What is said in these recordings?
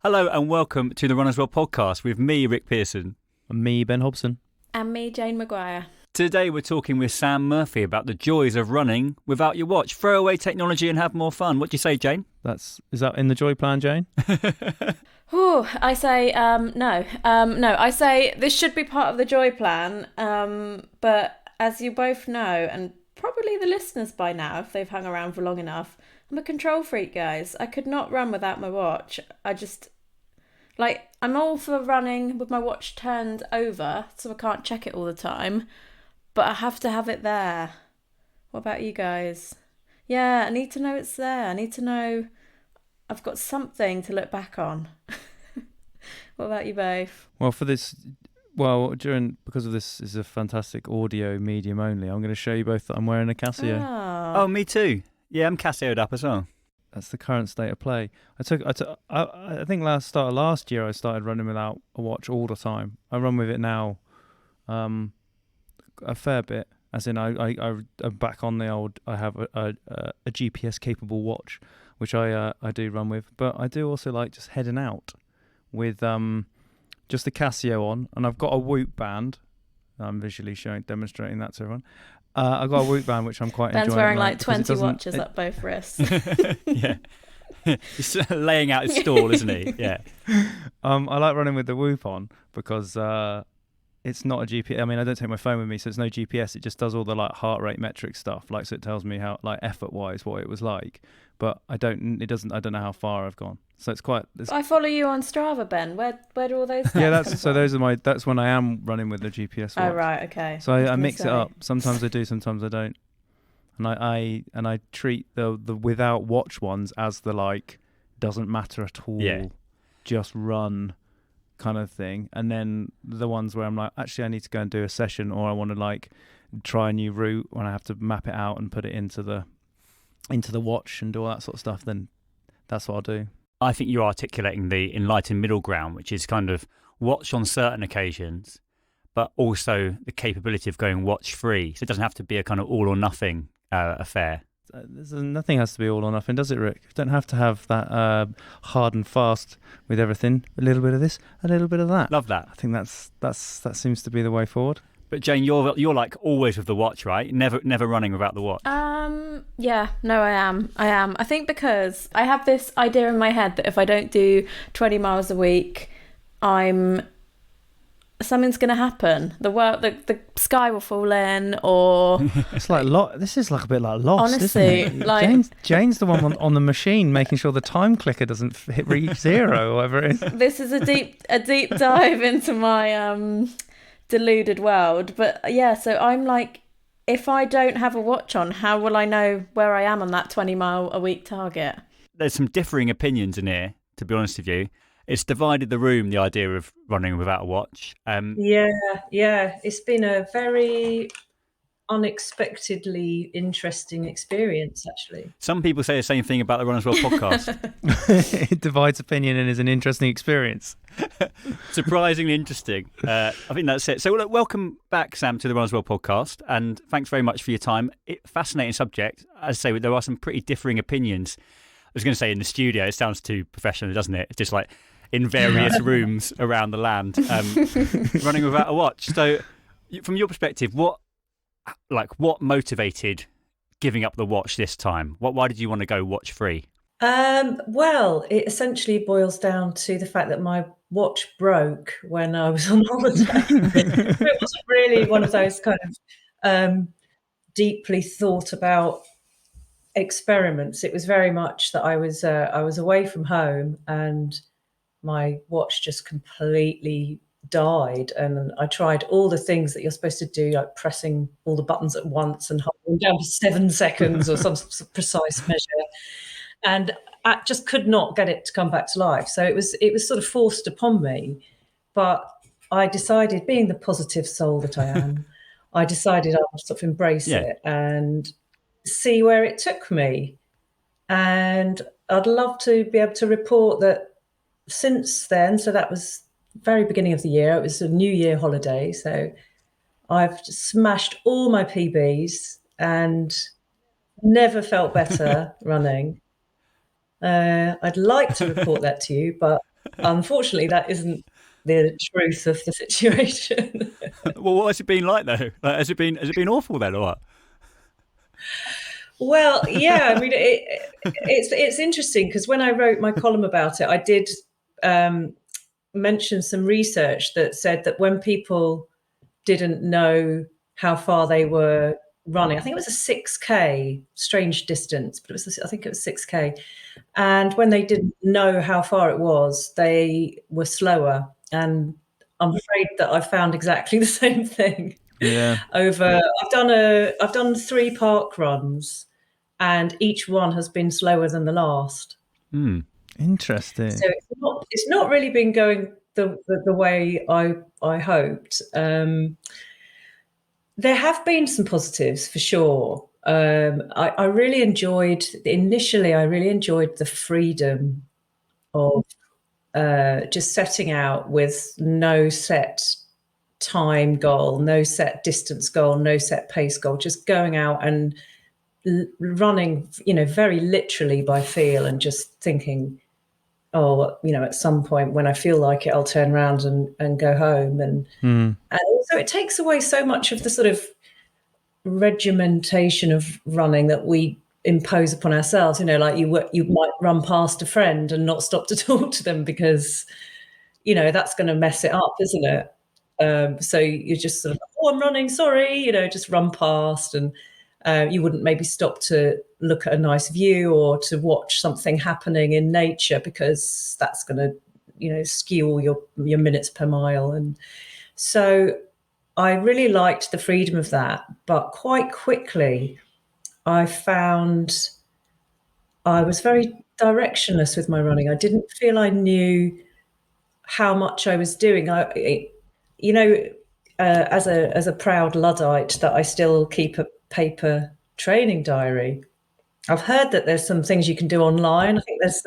Hello and welcome to the Run As Well podcast with me, Rick Pearson. And me, Ben Hobson. And me, Jane Maguire. Today we're talking with Sam Murphy about the joys of running without your watch. Throw away technology and have more fun. What do you say, Jane? Is that in the joy plan, Jane? I say no. No, I say this should be part of the joy plan. But as you both know, and probably the listeners by now, if they've hung around for long enough, I'm a control freak, guys. I could not run without my watch. I'm all for running with my watch turned over, so I can't check it all the time, but I have to have it there. What about you guys? Yeah, I need to know it's there. I need to know I've got something to look back on. What about you both? Because of this is a fantastic audio medium only, I'm going to show you both that I'm wearing a Casio. Oh, me too. Yeah, I'm Casio'd up as well. That's the current state of play. I think last year I started running without a watch all the time. I run with it now, a fair bit. As in, I'm back on the old. I have a GPS capable watch, which I do run with. But I do also like just heading out with just the Casio on, and I've got a Whoop band. I'm visually demonstrating that to everyone. I've got a Whoop band, which I'm quite enjoying. Ben's wearing like 20 watches up both wrists. Yeah. He's laying out his stall, isn't he? Yeah. I like running with the Whoop on because it's not a GPS. I mean, I don't take my phone with me, so it's no GPS. It just does all the like heart rate metric stuff. So it tells me how like effort wise what it was like. But I don't know how far I've gone. So I follow you on Strava, Ben. Where do all those? Yeah, that's when I am running with the GPS watch. Oh right, okay. So I mix it up. Sometimes I do, sometimes I don't. And I treat the without watch ones as the like doesn't matter at all. Yeah. Just run kind of thing. And then the ones where I'm like, actually I need to go and do a session, or I want to like try a new route when I have to map it out and put it into the watch and do all that sort of stuff, then that's what I'll do. I think you're articulating the enlightened middle ground, which is kind of watch on certain occasions, but also the capability of going watch free. So it doesn't have to be a kind of all or nothing affair. Nothing has to be all or nothing, does it, Rick? You don't have to have that hard and fast with everything. A little bit of this, a little bit of that. Love that. I think that seems to be the way forward. But Jane, you're like always with the watch, right? Never running without the watch. Yeah, no, I am. I think because I have this idea in my head that if I don't do 20 miles a week, something's going to happen. The sky will fall in, or it's like this is like a bit like Lost, honestly, isn't it? Like Jane's the one on the machine making sure the time clicker doesn't reach 0 or whatever it is. This is a deep dive into my deluded world. But yeah, so I'm like, if I don't have a watch on, how will I know where I am on that 20-mile a week target? There's some differing opinions in here, to be honest with you. It's divided the room, the idea of running without a watch. Yeah. It's been a very unexpectedly interesting experience, actually. Some people say the same thing about the Run As Well podcast. It divides opinion and is an interesting experience. Surprisingly interesting. I think that's it. So look, welcome back, Sam, to the Run As Well podcast, and thanks very much for your time. Fascinating subject. As I say, there are some pretty differing opinions. I was going to say in the studio, it sounds too professional, doesn't it? It's just like in various rooms around the land, running without a watch. So from your perspective, what motivated giving up the watch this time? Why did you want to go watch free? Well, it essentially boils down to the fact that my watch broke when I was on holiday. It wasn't really one of those kind of deeply thought about experiments. It was very much that I was away from home and my watch just completely died, and I tried all the things that you're supposed to do, like pressing all the buttons at once and holding down for 7 seconds or some precise measure, and I just could not get it to come back to life. So it was sort of forced upon me. But I decided, being the positive soul that I am, I decided I would sort of embrace it and see where it took me. And I'd love to be able to report that since then, so that was very beginning of the year, it was a New Year holiday, so I've smashed all my PBs and never felt better running. I'd like to report that to you, but unfortunately, that isn't the truth of the situation. Well, what has it been like though? Like, has it been awful then, or what? Well, yeah, I mean, it's interesting because when I wrote my column about it, I did mention some research that said that when people didn't know how far they were running, I think it was a 6K, strange distance, but I think it was 6K. And when they didn't know how far it was, they were slower. And I'm afraid that I found exactly the same thing. Yeah. I've done 3 park runs, and each one has been slower than the last. Interesting. So it's not really been going the way I hoped. There have been some positives for sure. I really enjoyed the freedom of just setting out with no set time goal, no set distance goal, no set pace goal, just going out and running, very literally by feel, and just thinking, oh, at some point when I feel like it, I'll turn around and go home. And also it takes away so much of the sort of regimentation of running that we impose upon ourselves. Like you might run past a friend and not stop to talk to them because, that's going to mess it up, isn't it? So you're just sort of, oh, I'm running, sorry, just run past, and you wouldn't maybe stop to look at a nice view or to watch something happening in nature because that's going to, skew all your minutes per mile. And so I really liked the freedom of that, but quite quickly I found I was very directionless with my running. I didn't feel I knew how much I was doing. As a proud Luddite, that I still keep a paper training diary. I've heard that there's some things you can do online. I think there's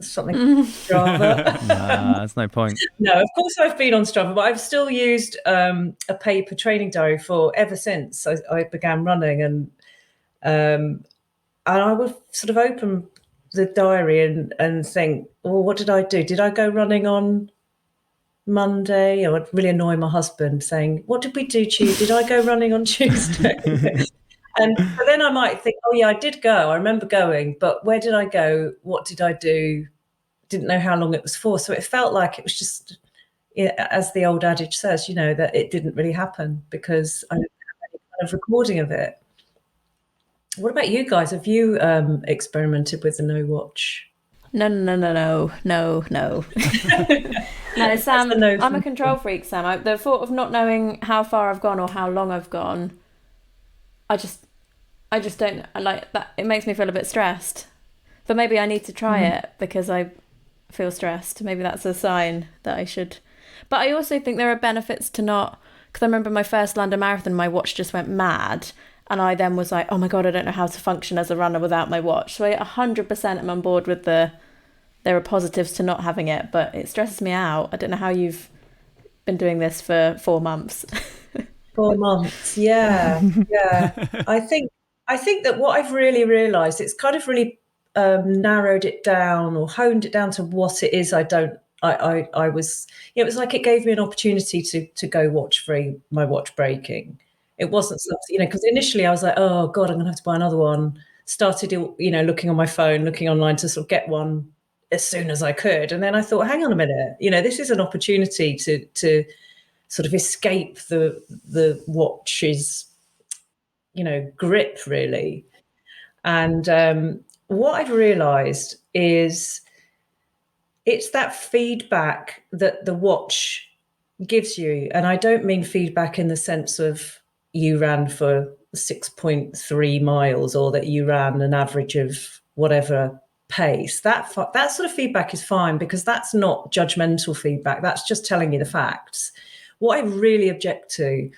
something Strava. Nah, that's no point. No, of course I've been on Strava, but I've still used a paper training diary for ever since I began running, and I would sort of open the diary and think, well, what did I do? Did I go running on Monday? I would really annoy my husband saying, what did we do Tuesday? Did I go running on Tuesday? But then I might think, oh yeah, I did go. I remember going, but where did I go? What did I do? Didn't know how long it was for. So it felt like it was just, as the old adage says, that it didn't really happen because I didn't have any kind of recording of it. What about you guys? Have you experimented with the no watch? No. No, Sam, I'm a control freak, Sam. The thought of not knowing how far I've gone or how long I've gone, I just don't like that. It makes me feel a bit stressed. But maybe I need to try it because I feel stressed. Maybe that's a sign that I should. But I also think there are benefits to not, because I remember my first London Marathon, my watch just went mad. And I then was like, oh my God, I don't know how to function as a runner without my watch. So I 100% am on board with there are positives to not having it, but it stresses me out. I don't know how you've been doing this for 4 months. 4 months, yeah. I think that what I've really realised, it's kind of really narrowed it down or honed it down to what it is. I was, it was like it gave me an opportunity to go watch free, my watch breaking. It wasn't something, because initially I was like, oh God, I'm going to have to buy another one. Started, looking on my phone, looking online to sort of get one as soon as I could. And then I thought, hang on a minute, this is an opportunity to sort of escape the watch's, grip, really. And what I've realised is it's that feedback that the watch gives you. And I don't mean feedback in the sense of you ran for 6.3 miles or that you ran an average of whatever pace. That sort of feedback is fine because that's not judgmental feedback. That's just telling you the facts. What I really object to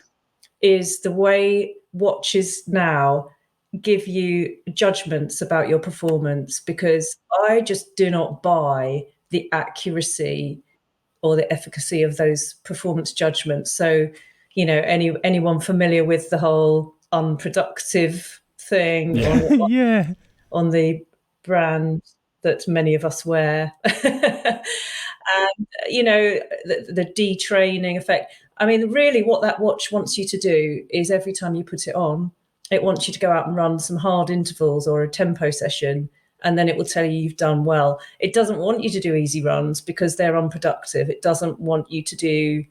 is the way watches now give you judgments about your performance, because I just do not buy the accuracy or the efficacy of those performance judgments. So, anyone familiar with the whole unproductive thing on the brand that many of us wear? and the detraining effect. I mean, really what that watch wants you to do is every time you put it on, it wants you to go out and run some hard intervals or a tempo session, and then it will tell you you've done well. It doesn't want you to do easy runs because they're unproductive. It doesn't want you to do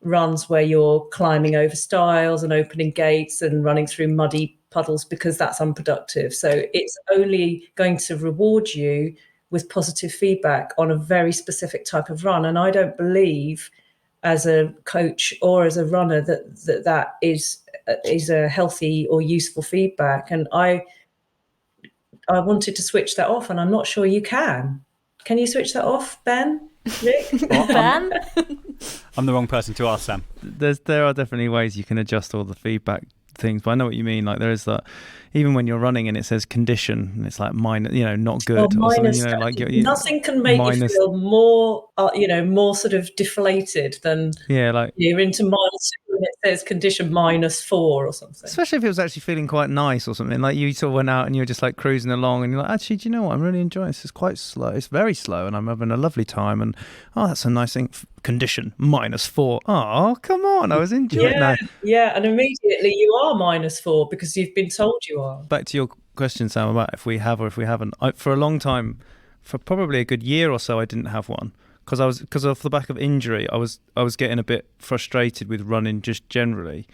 runs where you're climbing over stiles and opening gates and running through muddy puddles because that's unproductive. So it's only going to reward you with positive feedback on a very specific type of run. And I don't believe as a coach or as a runner that is a healthy or useful feedback. And I wanted to switch that off, and I'm not sure you can. Can you switch that off, Ben? Rick? Ben? I'm the wrong person to ask, Sam. There are definitely ways you can adjust all the feedback things, but I know what you mean. Like there is that, even when you're running and it says condition, and it's like minus, not good. Oh, or minus, something, like nothing can make you feel more, more sort of deflated than you're into minus when it says condition -4 or something. Especially if it was actually feeling quite nice or something. Like you sort of went out and you're just like cruising along and you're like, actually, do you know what? I'm really enjoying this. It's quite slow. It's very slow and I'm having a lovely time. And that's a nice thing. Condition -4. Oh, come on. I was enjoying that. Yeah. And immediately you are -4 because you've been told you are. Back to your question, Sam, about if we have or if we haven't. For a long time, for probably a good year or so, I didn't have one. Because off the back of injury, I was getting a bit frustrated with running just generally,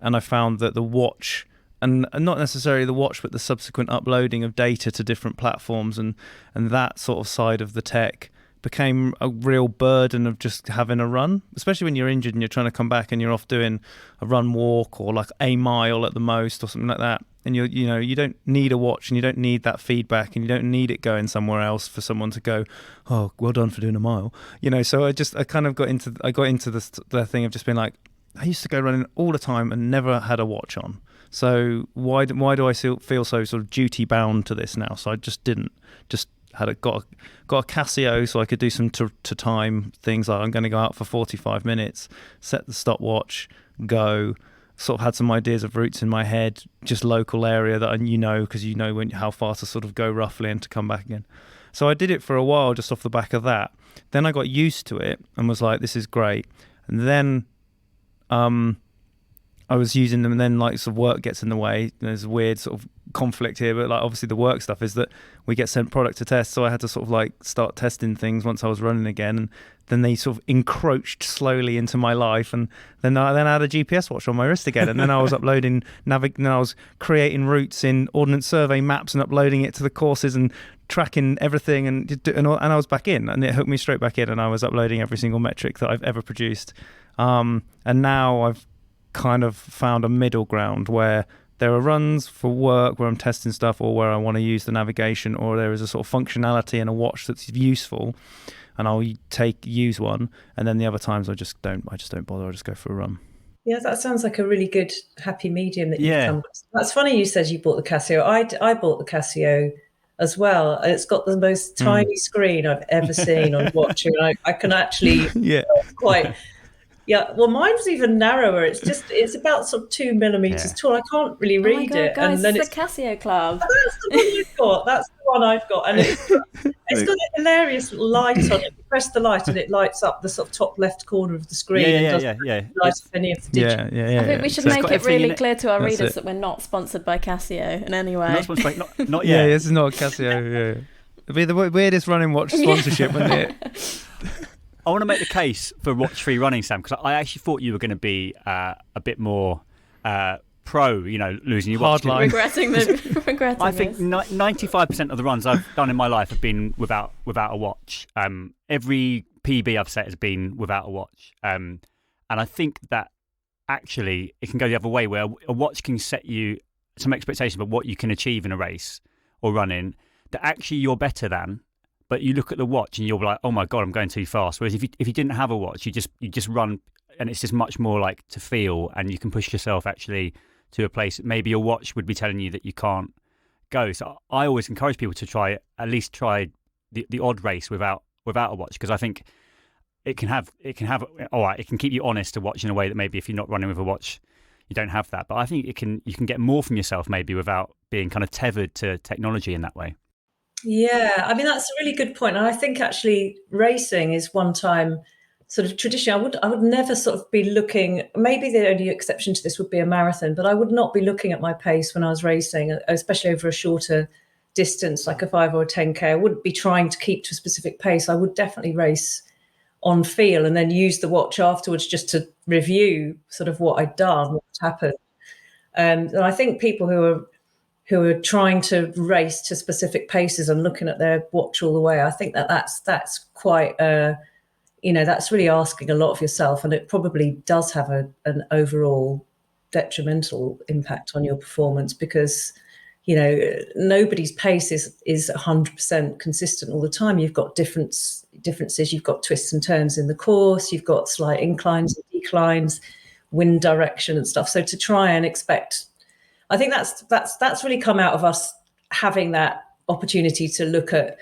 and I found that the watch, and not necessarily the watch, but the subsequent uploading of data to different platforms and that sort of side of the tech became a real burden of just having a run, especially when you're injured and you're trying to come back and you're off doing a run walk or like a mile at the most or something like that. And you don't need a watch and you don't need that feedback and you don't need it going somewhere else for someone to go, oh, well done for doing a mile. So I kind of got into the thing of just being like, I used to go running all the time and never had a watch on. So why do I feel so sort of duty bound to this now? So I just didn't. Just got a Casio so I could do some to time things like I'm going to go out for 45 minutes, set the stopwatch, go. Sort of had some ideas of routes in my head, just local area that because how far to sort of go roughly and to come back again. So I did it for a while just off the back of that. Then I got used to it and was like, this is great. And then I was using them, and then like sort of work gets in the way. There's a weird sort of conflict here, but like obviously the work stuff is that we get sent product to test, so I had to sort of like start testing things once I was running again, and then they sort of encroached slowly into my life, and then I had a GPS watch on my wrist again, and then I was uploading I was creating routes in Ordnance Survey maps and uploading it to the courses and tracking everything, and I was back in, and it hooked me straight back in, and I was uploading every single metric that I've ever produced, and now I've kind of found a middle ground where there are runs for work where I'm testing stuff or where I want to use the navigation, or there is a sort of functionality in a watch that's useful and I'll use one, and then the other times I just don't bother. I just go for a run. Yeah, that sounds like a really good happy medium that you've come. That's funny you said you bought the Casio. I bought the Casio as well. It's got the most tiny screen I've ever seen on watch, and I can actually quite. Yeah, well, mine's even narrower. It's about sort of 2 millimeters tall. I can't really read it. Guys, and then it's the Casio Club. That's the one I've got. That's the one I've got, and it's got a hilarious light on it. You press the light, and it lights up the sort of top left corner of the screen. Yeah. Light up any of the digits. I think we should make it really clear to our readers that we're not sponsored by Casio in any way. Not sponsored by, not yet. This is not Casio. Yeah, it'd be the weirdest running watch sponsorship, wouldn't it? I want to make the case for watch-free running, Sam, because I actually thought you were going to be a bit more pro, losing your watch. Hardline. Regretting I think 95% of the runs I've done in my life have been without a watch. Every PB I've set has been without a watch. And I think that actually it can go the other way, where a watch can set you some expectation about what you can achieve in a race or running that actually you're better than. But you look at the watch and you'll be like, oh my God, I'm going too fast. Whereas if you didn't have a watch, you just run, and it's just much more like to feel, and you can push yourself actually to a place that maybe your watch would be telling you that you can't go. So I always encourage people to at least try the odd race without a watch, because I think it can keep you honest to watch in a way that maybe if you're not running with a watch, you don't have that. But I think you can get more from yourself maybe without being kind of tethered to technology in that way. Yeah, I mean that's a really good point, and I think actually racing is one time sort of tradition. I would never sort of be looking. Maybe the only exception to this would be a marathon, but I would not be looking at my pace when I was racing, especially over a shorter distance like a 5 or a 10K. I wouldn't be trying to keep to a specific pace. I would definitely race on feel and then use the watch afterwards just to review sort of what I'd done, what happened. And I think people who are trying to race to specific paces and looking at their watch all the way, I think that's quite that's really asking a lot of yourself, and it probably does have an overall detrimental impact on your performance because nobody's pace is 100% consistent all the time. You've got differences, you've got twists and turns in the course, you've got slight inclines and declines, wind direction and stuff. So to try and expect, I think that's really come out of us having that opportunity to look at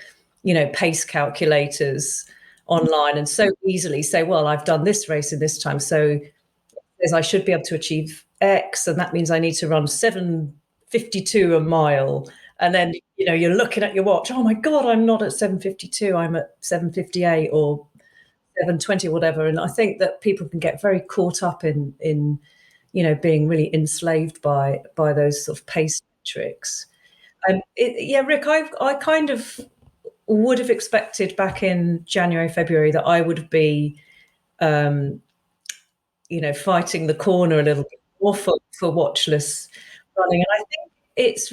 pace calculators online and so easily say, well, I've done this race in this time, so as I should be able to achieve X, and that means I need to run 7:52 a mile. And then you're looking at your watch. Oh my God, I'm not at 7:52. I'm at 7:58 or 7:20 or whatever. And I think that people can get very caught up in being really enslaved by those sort of pace metrics. Rick, I kind of would have expected back in January, February that I would be, fighting the corner a little bit more for watchless running. And I think it's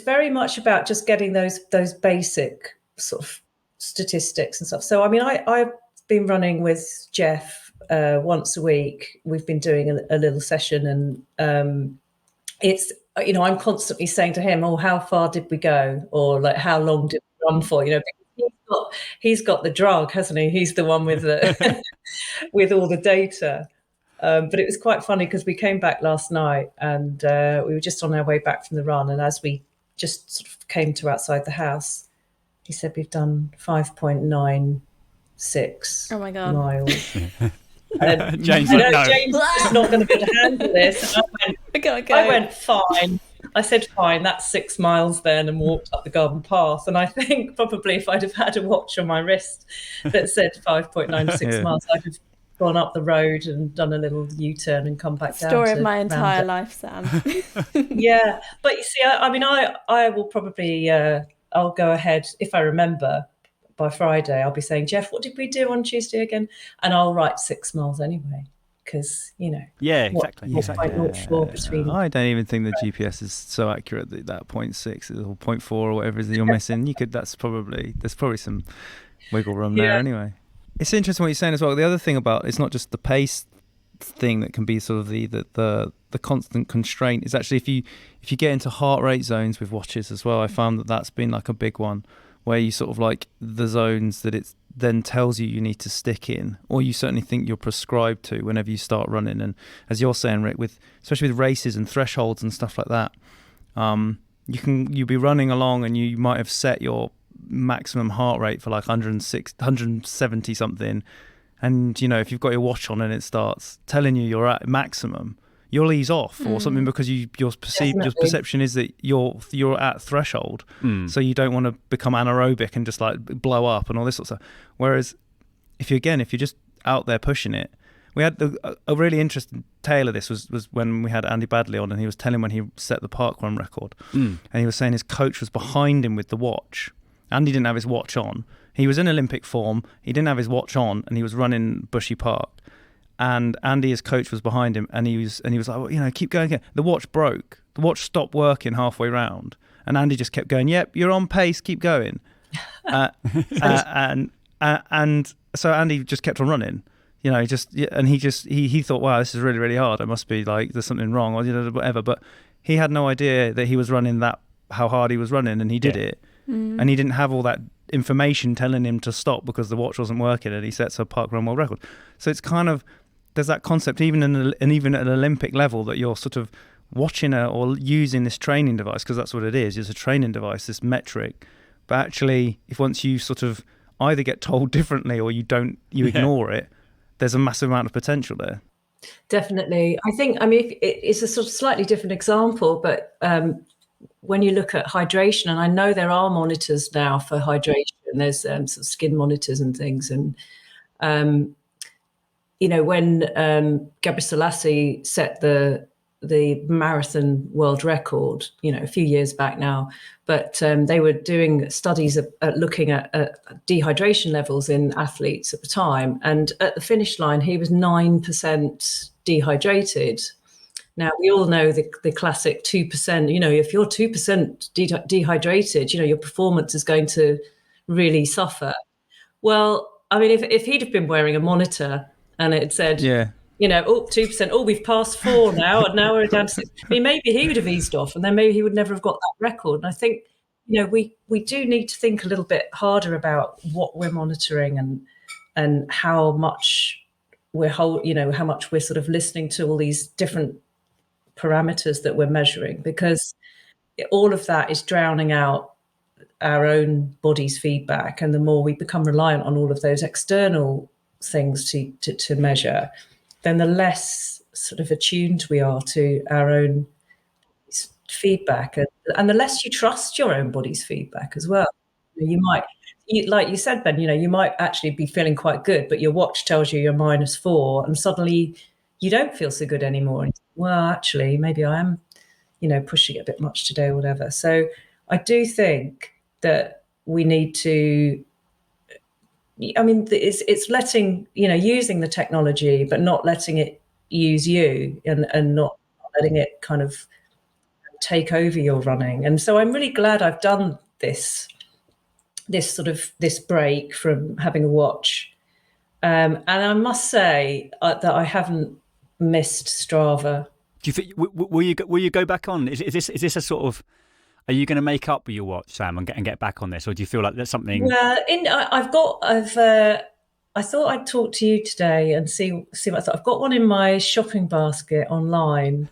very much about just getting those basic sort of statistics and stuff. So, I mean, I've been running with Jeff once a week. We've been doing a little session, and it's, I'm constantly saying to him, oh, how far did we go? Or like, how long did we run for? Because he's got the drug, hasn't he? He's the one with the with all the data. But it was quite funny because we came back last night and we were just on our way back from the run. And as we just sort of came to outside the house, he said, we've done 5.96 Oh my God. miles. James, James is not going to be able to handle this. And I went, fine. I said, fine, that's 6 miles then, and walked up the garden path. And I think probably if I'd have had a watch on my wrist that said 5.96 miles, I'd have gone up the road and done a little U-turn and come back down. Story of my entire life, Sam. Yeah, but you see, I will probably, I'll go ahead, if I remember, by Friday, I'll be saying, Jeff, what did we do on Tuesday again? And I'll write 6 miles anyway. Because yeah, exactly. Between. I don't even think the GPS is so accurate that 0.6 or 0.4 or whatever it is that you're missing. There's probably some wiggle room there anyway. It's interesting what you're saying as well. The other thing about it's not just the pace thing that can be sort of the constant constraint. Is actually if you get into heart rate zones with watches as well. I found that's been like a big one, where you sort of like the zones that it then tells you need to stick in, or you certainly think you're prescribed to whenever you start running. And as you're saying, Rick, especially with races and thresholds and stuff like that, you'll be running along and you might have set your maximum heart rate for like 170 something, and if you've got your watch on and it starts telling you you're at maximum, you'll ease off or something because your perception is that you're at threshold, so you don't want to become anaerobic and just like blow up and all this sort of stuff. Whereas if you're just out there pushing it, we had a really interesting tale of this was when we had Andy Badley on, and he was telling when he set the parkrun record, and he was saying his coach was behind him with the watch. Andy didn't have his watch on. He was in Olympic form. He didn't have his watch on, and he was running Bushy Park. And Andy, his coach, was behind him, and he was like, well, keep going. The watch broke. The watch stopped working halfway round, and Andy just kept going. Yep, you're on pace. Keep going. And so Andy just kept on running. He thought, wow, this is really, really hard. It must be like there's something wrong or whatever. But he had no idea that he was running how hard he was running, and he did it. And he didn't have all that information telling him to stop because the watch wasn't working, and he sets a parkrun world record. So it's kind of, there's that concept even even at an Olympic level that you're sort of watching or using this training device, because that's what it is. It's a training device, this metric. But actually, if once you sort of either get told differently or you ignore it, there's a massive amount of potential there. Definitely. I mean, it's a sort of slightly different example, but when you look at hydration, and I know there are monitors now for hydration, there's sort of skin monitors and things. And, when Gebre Selassie set the marathon world record, a few years back now, but they were doing studies at looking at dehydration levels in athletes at the time. And at the finish line, he was 9% dehydrated. Now, we all know the classic 2%, if you're 2% dehydrated, your performance is going to really suffer. Well, I mean, if he'd have been wearing a monitor and it said, 2%, we've passed 4 now, and now we're down to 6. I mean, maybe he would have eased off, and then maybe he would never have got that record. And I think, we do need to think a little bit harder about what we're monitoring and how much how much we're sort of listening to all these different parameters that we're measuring, because all of that is drowning out our own body's feedback. And the more we become reliant on all of those external things to measure, then the less sort of attuned we are to our own feedback, and the less you trust your own body's feedback as well. You might, like you said, Ben, you might actually be feeling quite good, but your watch tells you you're -4, and suddenly you don't feel so good anymore. And, well, actually, maybe I am, pushing it a bit much today or whatever. So I do think that we need to, I mean, it's letting, using the technology, but not letting it use you, and not letting it kind of take over your running. And so I'm really glad I've done this break from having a watch. And I must say that I haven't missed Strava. Do you think will you go back on? Is this a sort of, are you going to make up with your watch, Sam, and get back on this, or do you feel like that's something? Well, I thought I'd talk to you today and see what I thought. I've got one in my shopping basket online.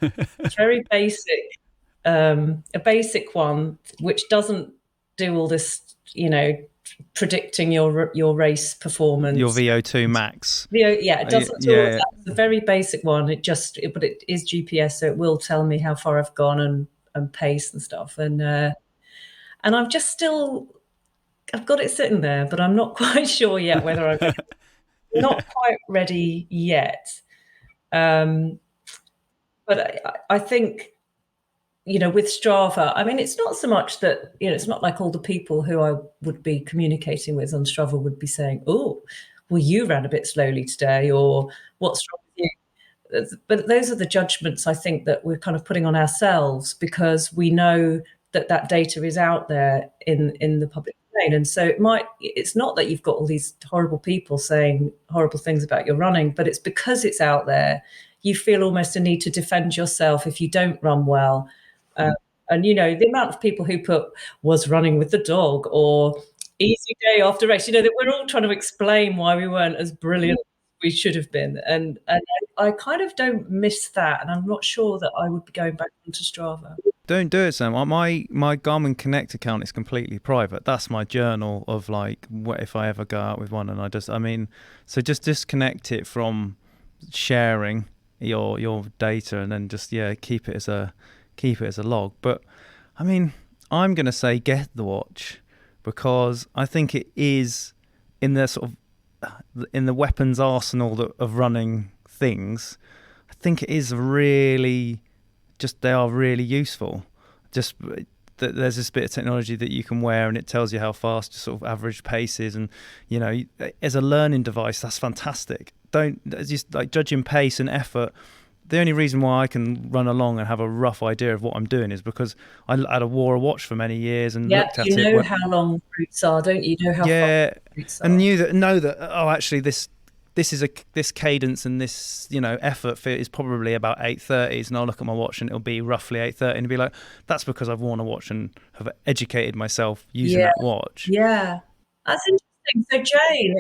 Very basic, a basic one which doesn't do all this, predicting your race performance, your VO2 max. It doesn't do all that. It's a very basic one. But it is GPS, so it will tell me how far I've gone and pace and stuff. And I'm just I've got it sitting there, but I'm not quite sure yet whether I'm not quite ready yet. But I think, with Strava, I mean, it's not so much that, it's not like all the people who I would be communicating with on Strava would be saying, oh, well, you ran a bit slowly today, or what's wrong with you? But those are the judgments, I think, that we're kind of putting on ourselves, because we know that data is out there in the public domain. And so it's not that you've got all these horrible people saying horrible things about your running, but it's because it's out there, you feel almost a need to defend yourself if you don't run well. And, the amount of people who put was running with the dog or easy day after race, that we're all trying to explain why we weren't as brilliant as we should have been. And I kind of don't miss that. And I'm not sure that I would be going back into Strava. Don't do it, Sam. My Garmin Connect account is completely private. That's my journal of like, what if I ever go out with one. And so just disconnect it from sharing your data, and then just, keep it as a log. But I mean, I'm going to say get the watch, because I think it is in the weapons arsenal of running things. I think it is really they are really useful. Just that there's this bit of technology that you can wear, and it tells you how fast your sort of average pace is, and as a learning device, that's fantastic. Just like judging pace and effort. The only reason why I can run along and have a rough idea of what I'm doing is because I wore a watch for many years and looked at it. You know how long routes are, don't you? You know how far routes are. And know that actually this cadence and this effort is probably about 8:30s, and I'll look at my watch and it'll be roughly 8:30, and it'll be like, that's because I've worn a watch and have educated myself using that watch. Yeah, that's interesting. So Jane,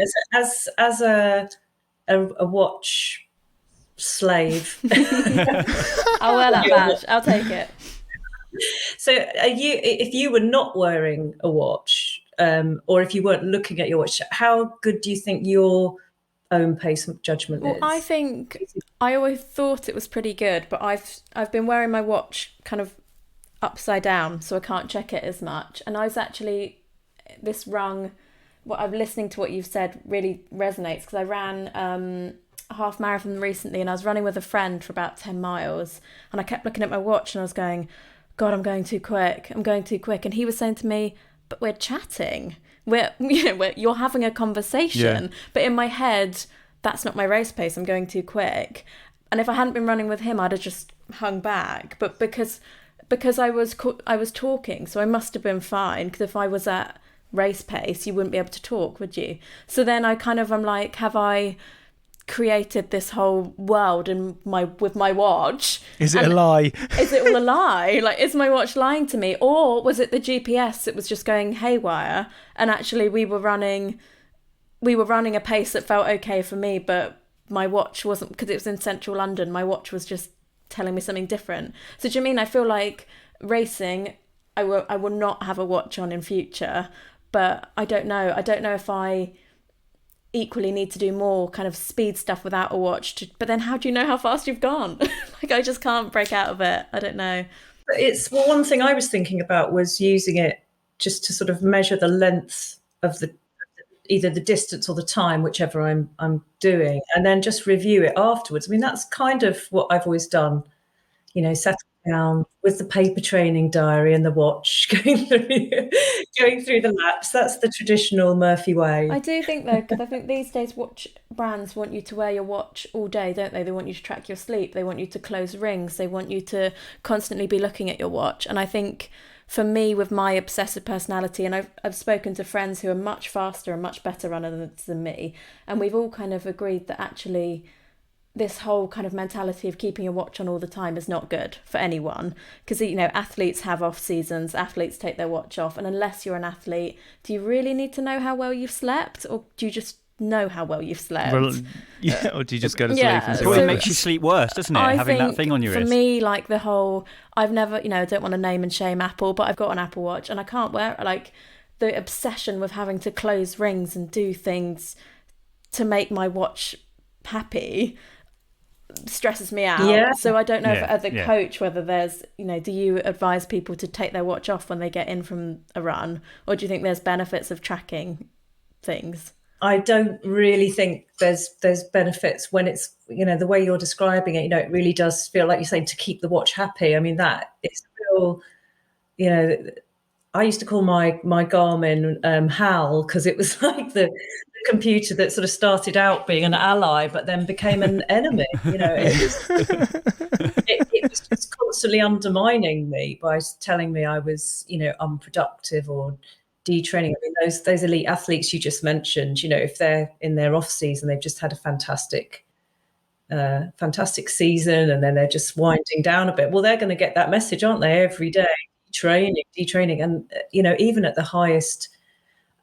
as a watch slave. I'll wear that badge. I'll take it. So if you were not wearing a watch, or if you weren't looking at your watch, how good do you think your own pace judgment is? I think I always thought it was pretty good, but I've been wearing my watch kind of upside down, so I can't check it as much. And I was actually, this rung, what I'm listening to what you've said really resonates, because I ran a half marathon recently, and I was running with a friend for about 10 miles, and I kept looking at my watch and I was going, God, I'm going too quick. And he was saying to me, but we're chatting. You're having a conversation. Yeah. But in my head, that's not my race pace. I'm going too quick. And if I hadn't been running with him, I'd have just hung back. But because I was talking, so I must have been fine. Because if I was at race pace, you wouldn't be able to talk, would you? So then I'm like, have I created this whole world with my watch? Is it a lie? Is it all a lie? Like, is my watch lying to me? Or was it the GPS that was just going haywire, and actually we were running a pace that felt okay for me, but my watch wasn't, because it was in central London, my watch was just telling me something different. So do you mean I feel like racing, I will not have a watch on in future, but I don't know if I equally need to do more kind of speed stuff without a watch, but then how do you know how fast you've gone? Like, I just can't break out of it. I don't know. But one thing I was thinking about was using it just to sort of measure the length of either the distance or the time, whichever I'm doing, and then just review it afterwards. I mean, that's kind of what I've always done, settling down with the paper training diary and the watch, going through the laps. That's the traditional Murphy way. I do think, though, because I think these days watch brands want you to wear your watch all day, don't they? They want you to track your sleep. They want you to close rings. They want you to constantly be looking at your watch. And I think for me, with my obsessive personality, and I've spoken to friends who are much faster and much better runners than me, and we've all kind of agreed that actually this whole kind of mentality of keeping a watch on all the time is not good for anyone, because athletes have off seasons, athletes take their watch off, and unless you're an athlete, do you really need to know how well you've slept, or do you just know how well you've slept? Well, yeah, or do you just go to sleep? And it probably makes you sleep worse, doesn't it? Having that thing on your wrist. For me, like the whole, I've never, I don't want to name and shame Apple, but I've got an Apple Watch and I can't wear it. Like, the obsession with having to close rings and do things to make my watch happy stresses me out. Yeah. So I don't know if as a coach whether there's, do you advise people to take their watch off when they get in from a run, or do you think there's benefits of tracking things? I don't really think there's benefits when it's, the way you're describing it, it really does feel like you're saying to keep the watch happy. I mean, that it's real, I used to call my Garmin HAL, because it was like the computer that sort of started out being an ally but then became an enemy. It was just constantly undermining me by telling me I was unproductive or detraining. I mean, those elite athletes you just mentioned, if they're in their off season, they've just had a fantastic season, and then they're just winding down a bit. Well, they're going to get that message, aren't they, every day? Detraining, and even at the highest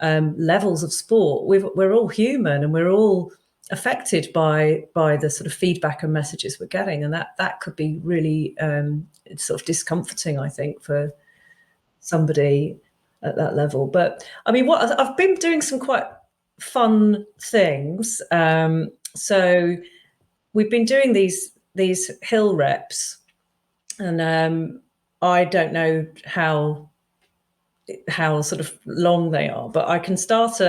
levels of sport, we're all human, and we're all affected by the sort of feedback and messages we're getting, and that could be really sort of discomforting, I think, for somebody at that level. But I mean, I've been doing some quite fun things. So we've been doing these hill reps, and I don't know how sort of long they are, but I can start.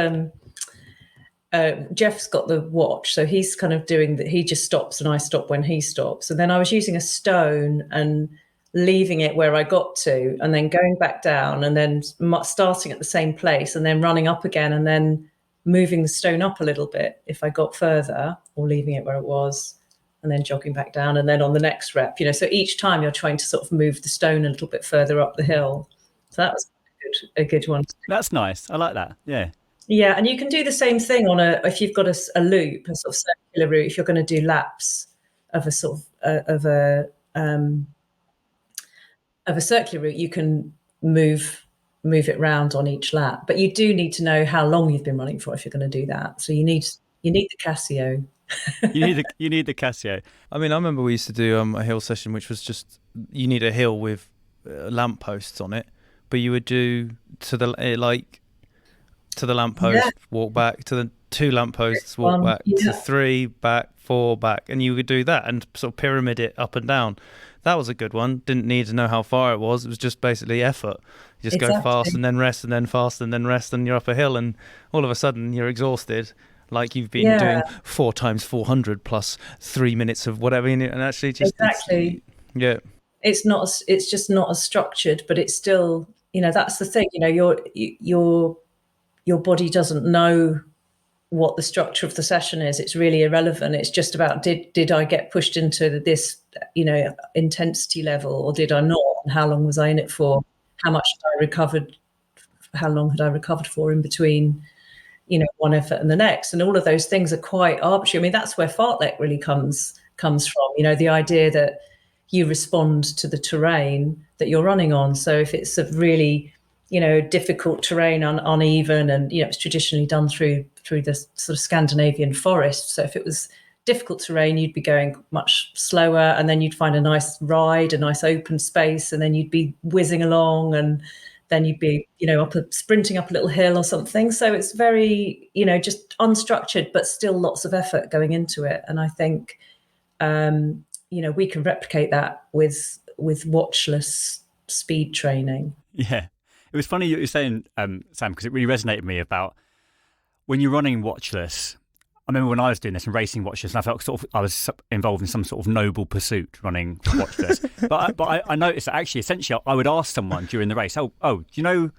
Jeff's got the watch, so he's kind of doing that. He just stops and I stop when he stops. And then I was using a stone and leaving it where I got to, and then going back down, and then starting at the same place, and then running up again, and then moving the stone up a little bit if I got further, or leaving it where it was, and then jogging back down, and then on the next rep, so each time you're trying to sort of move the stone a little bit further up the hill. So that was a good one. That's nice. I like that. Yeah. Yeah, and you can do the same thing if you've got a loop, a sort of circular route. If you're going to do laps of a sort of a circular route, you can move it round on each lap. But you do need to know how long you've been running for if you're going to do that. So you need the Casio. you need the Casio. I mean, I remember we used to do a hill session, which was just, you need a hill with lampposts on it, but you would do to the lamppost, walk back to the 2 lampposts, walk back to 3, back, 4, back, and you would do that and sort of pyramid it up and down. that was a good one. Didn't need to know how far it was. It was just basically effort. You just go fast and then rest and then fast and then rest, and you're up a hill, and all of a sudden you're exhausted, like you've been doing 4 times 400 plus 3 minutes of whatever, and actually just it's just not as structured, but it's still, that's the thing, your body doesn't know what the structure of the session is. It's really irrelevant. It's just about did I get pushed into this intensity level, or did I not, and how long was I in it for, how much had I recovered, how long had I recovered for in between one effort and the next. And all of those things are quite arbitrary. I mean, that's where fartlek really comes from, the idea that you respond to the terrain that you're running on. So if it's a really difficult terrain, uneven, and it's traditionally done through the sort of Scandinavian forest. So if it was difficult terrain, you'd be going much slower, and then you'd find a nice ride, a nice open space, and then you'd be whizzing along, and then you'd be sprinting up a little hill or something. So it's very just unstructured, but still lots of effort going into it. And I think we can replicate that with watchless speed training. Yeah. It was funny you were saying, Sam, because it really resonated with me about when you're running watchless. I remember when I was doing this and racing watchless, and I felt I was involved in some sort of noble pursuit running watchless. but I noticed that actually, essentially, I would ask someone during the race, "Oh, do you know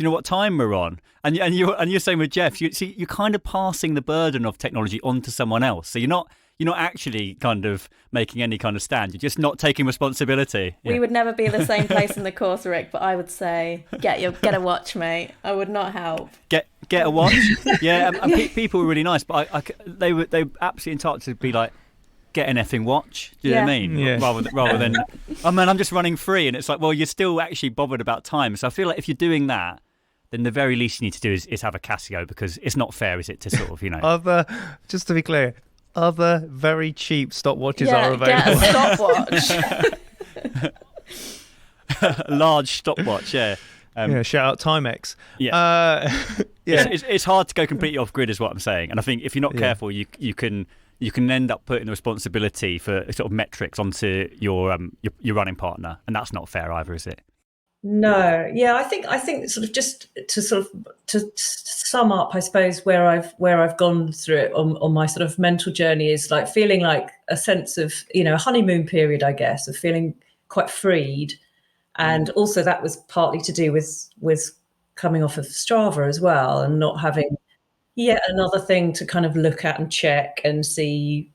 what time we're on?" And you're saying with Jeff, you're kind of passing the burden of technology onto someone else. So you're not actually kind of making any kind of stand. You're just not taking responsibility. We would never be the same place in the course, Rick, but I would say, get a watch, mate. I would not help. Get a watch? Yeah, and people were really nice, but they were absolutely entitled to be like, get an effing watch. Do you know what I mean? Yeah. Rather than, oh man, I'm just running free. And it's like, well, you're still actually bothered about time. So I feel like if you're doing that, then the very least you need to do is have a Casio, because it's not fair, is it, to sort of, just to be clear, other very cheap stopwatches are available. Get a stopwatch. A large stopwatch, yeah. Shout out Timex. Yeah, It's hard to go completely off grid, is what I'm saying. And I think if you're not careful, you can end up putting the responsibility for sort of metrics onto your running partner, and that's not fair either, is it? No, yeah, I think sort of just to sum up, I suppose, where I've gone through it on my sort of mental journey is like feeling like a sense of a honeymoon period, I guess, of feeling quite freed, and also that was partly to do with coming off of Strava as well, and not having yet another thing to kind of look at and check and see,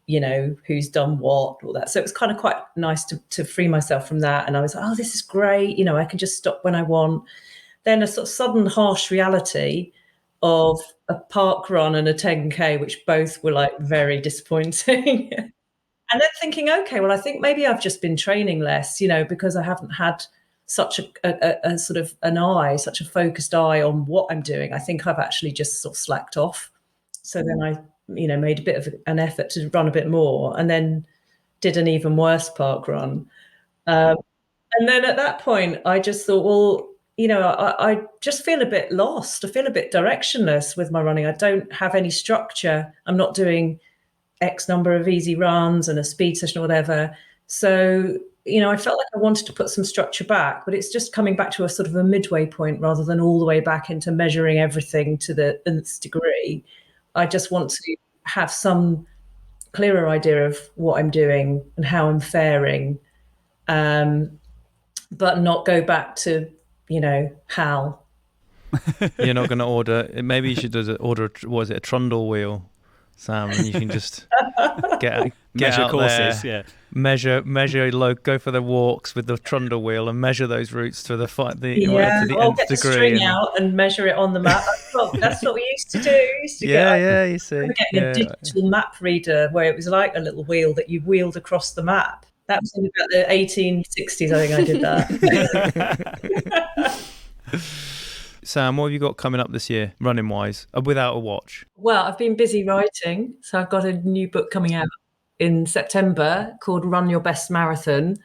who's done what, all that. So it was kind of quite nice to free myself from that. And I was like, oh, this is great. I can just stop when I want. Then a sort of sudden harsh reality of a park run and a 10K, which both were like very disappointing. And then thinking, okay, well, I think maybe I've just been training less, because I haven't had such a sort of such a focused eye on what I'm doing. I think I've actually just sort of slacked off. So then I, made a bit of an effort to run a bit more, and then did an even worse park run. And then at that point, I just thought, well, I just feel a bit lost. I feel a bit directionless with my running. I don't have any structure. I'm not doing X number of easy runs and a speed session or whatever. So I felt like I wanted to put some structure back, but it's just coming back to a sort of a midway point rather than all the way back into measuring everything to the nth degree. I just want to have some clearer idea of what I'm doing and how I'm faring, but not go back to, how. You're not going to order, maybe you should order, a trundle wheel, Sam, and you can just get measure out courses, there, measure go for the walks with the trundle wheel and measure those routes to the nth degree. Get the string out and measure it on the map. That's what we used to do. You see. Getting a digital map reader where it was like a little wheel that you wheeled across the map. That was in about the 1860s, I think I did that. Sam, what have you got coming up this year, running wise, without a watch? Well, I've been busy writing. So I've got a new book coming out in September called Run Your Best Marathon,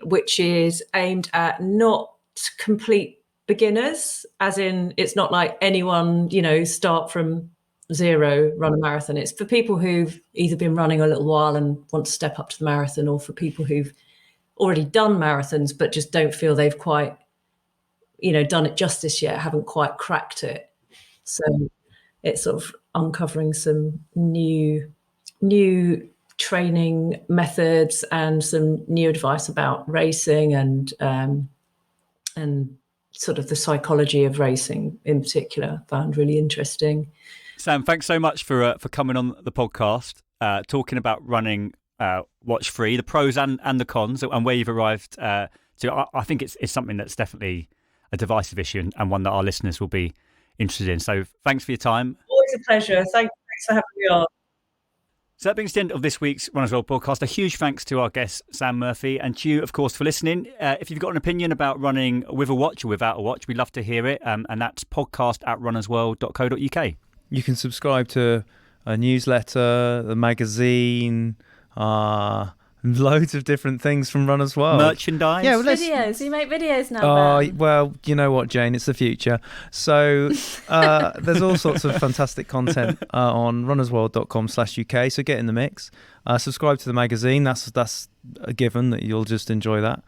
which is aimed at not complete beginners, as in it's not like anyone, start from zero, run a marathon. It's for people who've either been running a little while and want to step up to the marathon, or for people who've already done marathons, but just don't feel they've quite, done it justice yet, haven't quite cracked it. So it's sort of uncovering some new training methods and some new advice about racing and sort of the psychology of racing in particular. Found really interesting. Sam, thanks so much for coming on the podcast, talking about running watch free, the pros and the cons, and where you've arrived to. I think it's something that's definitely a divisive issue and one that our listeners will be interested in. So thanks for your time. Always a pleasure. Thanks for having me on. So that brings the end of this week's Runners World podcast. A huge thanks to our guest, Sam Murphy, and to you, of course, for listening. If you've got an opinion about running with a watch or without a watch, we'd love to hear it. And that's podcast@runnersworld.co.uk. You can subscribe to a newsletter, the magazine, loads of different things from Runners World. Merchandise. Yeah, videos. You make videos now, Ben. Well, you know what, Jane? It's the future. So there's all sorts of fantastic content on runnersworld.com/UK. So get in the mix. Subscribe to the magazine. That's a given that you'll just enjoy that.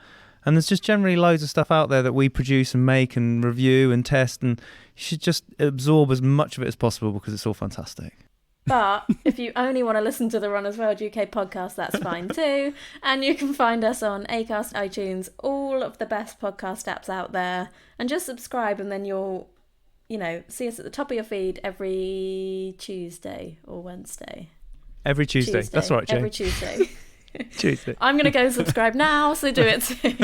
And there's just generally loads of stuff out there that we produce and make and review and test. And you should just absorb as much of it as possible because it's all fantastic. But if you only want to listen to the Runners World UK podcast, that's fine too. And you can find us on Acast, iTunes, all of the best podcast apps out there. And just subscribe and then you'll, see us at the top of your feed every Tuesday or Wednesday. Every Tuesday. That's right, Jane. Every Tuesday. Tuesday. I'm going to go subscribe now, so do it too.